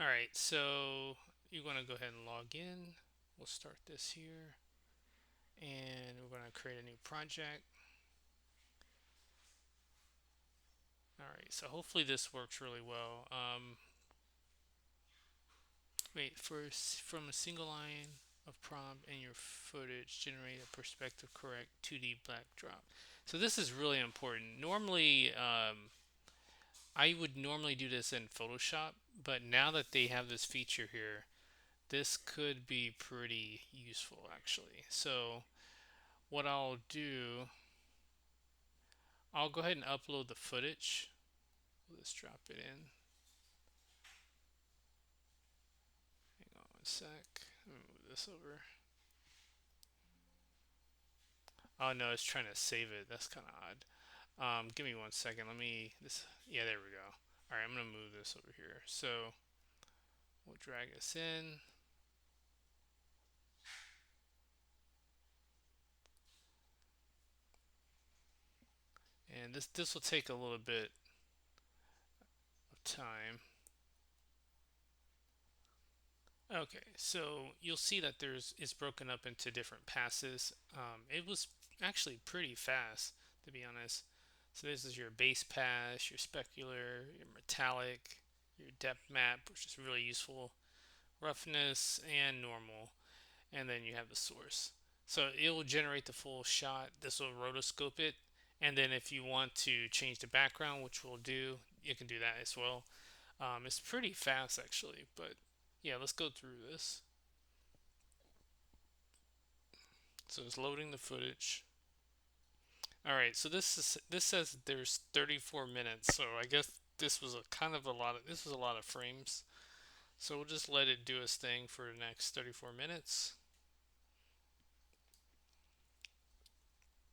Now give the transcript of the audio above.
All right, so you're going to go ahead and log in. We'll start this here, and we're going to create a new project. All right, so hopefully this works really well. Wait, first, from a single line of prompt in your footage, generate a perspective correct 2D backdrop. So this is really important. Normally, I would normally do this in Photoshop, but now that they have this feature here, this could be pretty useful actually. So what I'll do, I'll go ahead and upload the footage. Let's drop it in. Hang on one sec. Let me move this over. Oh no, it's trying to save it. That's kind of odd. Give me one second. Let me this. Yeah, there we go. All right, I'm gonna move this over here. So we'll drag this in, and this will take a little bit of time. Okay, so you'll see that it's broken up into different passes. It was actually pretty fast, to be honest. So this is your base pass, your specular, your metallic, your depth map, which is really useful, roughness, and normal, and then you have the source. So it will generate the full shot. This will rotoscope it, and then if you want to change the background, which we'll do, you can do that as well. It's pretty fast actually, but yeah, let's go through this. So it's loading the footage. All right, so this says there's 34 minutes, so I guess this was a kind of a lot of this was a lot of frames. So we'll just let it do its thing for the next 34 minutes.